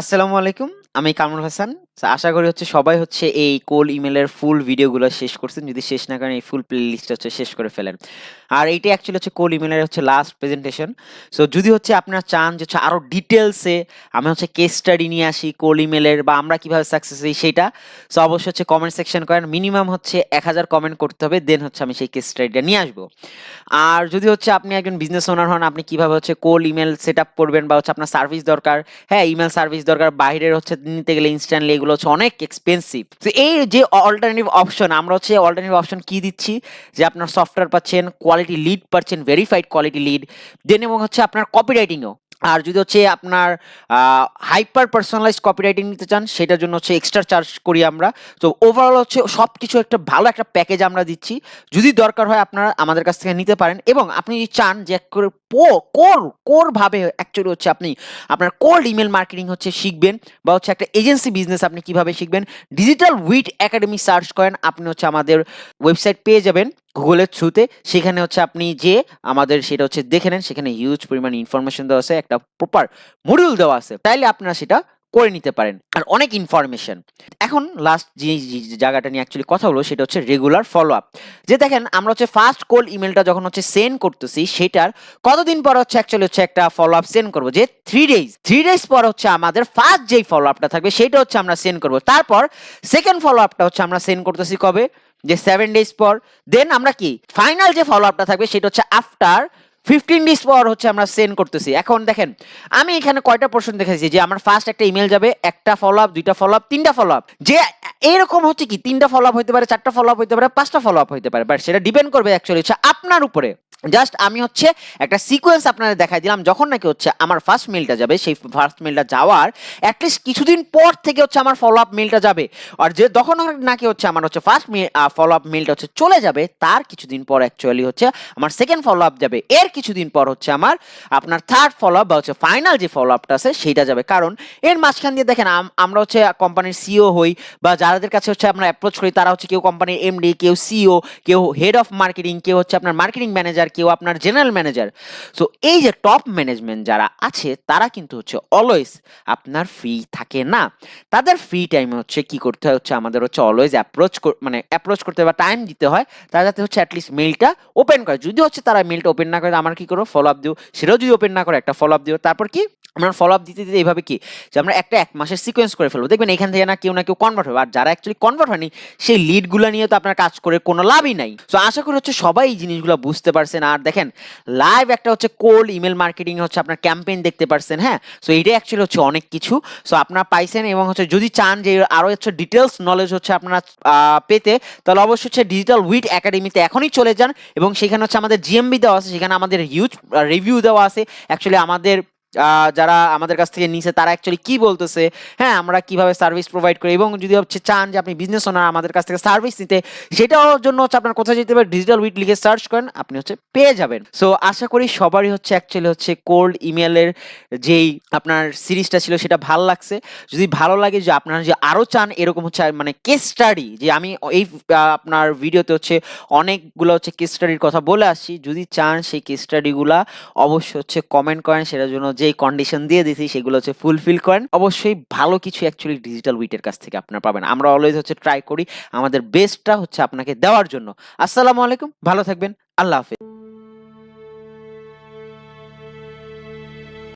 আসসালামু আলাইকুম। আমি কামরুল হাসান। আশা করি সবাই এই কোল্ড ইমেইলের ফুল ভিডিওগুলো শেষ করছেন। যদি শেষ না করেন এই ফুল প্লেলিস্টটা শেষ করে ফেলেন। আর এইটাই অ্যাকচুয়ালি কোল্ড ইমেইলের লাস্ট প্রেজেন্টেশন। সো যদি আপনারা চান যে আরো ডিটেইলসে আমি কেস স্টাডি নিয়ে আসি কোল্ড ইমেইলের বা আমরা কিভাবে সাকসেস হই সেইটা। সো অবশ্যই কমেন্ট সেকশন করেন। মিনিমাম 1000 কমেন্ট করতে হবে। দেন আমি সেই কেস স্টাডিটা নিয়ে আসবো। আর যদি আপনি একজন বিজনেস ওনার হন, আপনি কিভাবে কোল্ড ইমেইল সেটআপ করবেন বা আপনার সার্ভিস দরকার, হ্যাঁ, ইমেইল সার্ভিস দরকার, বাইরের নিতে গেলে ইনস্ট্যান্টলি এগুলো অনেক এক্সপেন্সিভ। তো এই যে অল্টারনেটিভ অপশন, আমরা অল্টারনেটিভ অপশন কি দিচ্ছি, যে আপনার সফটওয়্যার পাচ্ছেন, কোয়ালিটি লিড পাচ্ছেন, ভেরিফাইড কোয়ালিটি লিড, দেন এবং আপনার কপিরাইটিংও। আর যদি আপনার হাইপার পার্সোনালাইজড কপিরাইটিং নিতে চান, সেটার জন্য এক্সট্রা চার্জ করি আমরা। তো ওভারঅল সবকিছু একটা ভালো একটা প্যাকেজ আমরা দিচ্ছি। যদি দরকার হয় আপনারা আমাদের কাছ থেকে নিতে পারেন, এবং আপনি যদি চান যে কোর ভাবে অ্যাকচুয়ালি আপনি আপনার কোল্ড ইমেল মার্কেটিং শিখবেন, বা একটা এজেন্সি বিজনেস আপনি কিভাবে শিখবেন, ডিজিটাল উইট একাডেমি সার্চ করেন, আপনি আমাদের ওয়েবসাইট পেয়ে যাবেন গুগলের থ্রুতে। সেখানে আপনি যে আমাদের সেটা দেখে নেন, সেখানে হিউজ পরিমাণ ইনফরমেশন দেওয়া আছে, একটা প্রপার মডিউল দেওয়া আছে, তাইলে আপনারা সেটা করে নিতে পারেন। আর অনেক ইনফরমেশন। এখন লাস্ট যে জায়গাটা নিয়ে অ্যাকচুয়ালি কথা হলো, সেটা রেগুলার ফলো আপ। যে দেখেন, আমরা ফার্স্ট কোল্ড ইমেলটা যখন সেন্ড করতেছি, সেটার কতদিন পর অ্যাকচুয়ালি একটা ফলো আপ সেন্ড করবো, যে 3 ডেজ পর আমাদের ফার্স্ট যেই ফলো আপটা থাকবে সেটা আমরা সেন্ড করবো। তারপর সেকেন্ড ফলো আপটা আমরা সেন্ড করতেছি কবে, যে 7 ডেজ পর। দেন আমরা কি ফাইনাল যে ফলো আপটা থাকবে সেটা আফটার 15 ডেজ পর আমরা সেন্ড করতেছি। এখন দেখেন, আমি এখানে কয়টা পোর্শন দেখেছি, যে আমার ফার্স্ট একটা ইমেল যাবে, একটা ফলো আপ, দুইটা ফলো আপ, তিনটা ফলো আপ। যে এরকম কি 3টা ফলো আপ হইতে পারে, 4টা ফলো আপ হইতে পারে, 5টা ফলো আপ হইতে পারে, বাট সেটা ডিপেন্ড করবে অ্যাকচুয়ালি আপনার উপরে। জাস্ট আমি একটা সিকোয়েন্স আপনাদের দেখাই দিলাম। যখন নাকি আমার ফার্স্ট মেলটা যাবে, সেই ফার্স্ট মেলটা যাওয়ার অ্যাটলিস্ট কিছুদিন পর থেকে আমার ফলো আপ মেলটা যাবে। আর যে যখন নাকি আমার ফার্স্ট ফলো আপ মেলটা চলে যাবে, তার কিছুদিন পর অ্যাকচুয়ালি আমার সেকেন্ড ফলো আপ যাবে। এর কিছুদিন পর আমার আপনার থার্ড ফলো আপ বা ফাইনাল যে ফলো আপটা আছে সেইটা যাবে। কারণ এর মাঝখান দিয়ে দেখেন, আমরা কোম্পানির সিও হই, বা যাদের কাছে আমরা অ্যাপ্রোচ করি, তারা কেউ কোম্পানির এমডি, কেউ সিও, কেউ হেড অফ মার্কেটিং, কেউ আপনার মার্কেটিং ম্যানেজার, কেউ আপনার জেনারেল ম্যানেজার। সো এই যে টপ ম্যানেজমেন্ট যারা আছে, তারা কিন্তু অলওয়েজ আপনার ফ্রি থাকে না। তাদের ফ্রি টাইমে কি করতে হয়, আমাদের অলওয়েজ অ্যাপ্রোচ করতে বা টাইম দিতে হয়, তারা যাতে অ্যাটলিস্ট মেইলটা ওপেন করে। যদি তারা মেইলটা ওপেন না করে, আমার কি করবো, ফলো আপ দিও। সেটাও যদি ওপেন না করে, একটা ফলো আপ দিও। তারপর কি আমরা ফলো আপ দিতে দিতে এইভাবে কি, যে আমরা একটা 1 মাসের সিকোয়েন্স করে ফেলবো। দেখবেন এখান থেকে না কেউ কনভার্ট হবে। আর যারা অ্যাকচুয়ালি কনভার্ট হয়নি, সেই লিডগুলো নিয়ে তো আপনার কাজ করে কোনো লাভই নাই। সো আশা করি সবাই এই জিনিসগুলো বুঝতে পারছেন। আর দেখেন, লাইভ একটা কোল্ড ইমেল মার্কেটিং আপনার ক্যাম্পেইন দেখতে পারছেন। হ্যাঁ, সো এইটাই অ্যাকচুয়ালি অনেক কিছু। সো আপনারা পাইছেন, এবং যদি চান যে আরো ডিটেলস নলেজ আপনারা পেতে, তাহলে অবশ্যই ডিজিটাল উইট একাডেমিতে এখনই চলে যান। এবং সেখানে আমাদের জিএমবি দেওয়া আছে, সেখানে আমাদের হিউজ রিভিউ দেওয়া আছে। অ্যাকচুয়ালি আমাদের যারা আমাদের কাছ থেকে নিছে, তারা অ্যাকচুয়ালি কি বলতেছে, হ্যাঁ, আমরা কিভাবে সার্ভিস প্রোভাইড করি। এবং যদি চান যে আপনি বিজনেস ওনার আমাদের কাছ থেকে সার্ভিস নিতে, সেটার জন্য আপনার কোথায় যেতে হবে, ডিজিটাল উইট লিখে সার্চ করেন, আপনি পেয়ে যাবেন। সো আশা করি সবারই অ্যাকচুয়ালি কোল্ড ইমেলের যেই আপনার সিরিজটা ছিল, সেটা ভালো লাগছে। যদি ভালো লাগে, যে আপনারা যে আরো চান এরকম মানে কেস স্টাডি, যে আমি এই আপনার ভিডিওতে অনেকগুলো কেস স্টাডির কথা বলে আসছি, যদি চান সেই কেস স্টাডিগুলা অবশ্যই কমেন্ট করেন। সেটার জন্য যে কন্ডিশন দিয়ে দিয়েছি সেগুলো ফুলফিল করেন। অবশ্যই ভালো কিছু অ্যাকচুয়ালি ডিজিটাল উইটের কাছ থেকে আপনারা পাবেন। আমরা অলওয়েজ ট্রাই করি আমাদের বেস্টটা আপনাকে দেওয়ার জন্য। আসসালামু আলাইকুম, ভালো থাকবেন, আল্লাহ হাফেজ।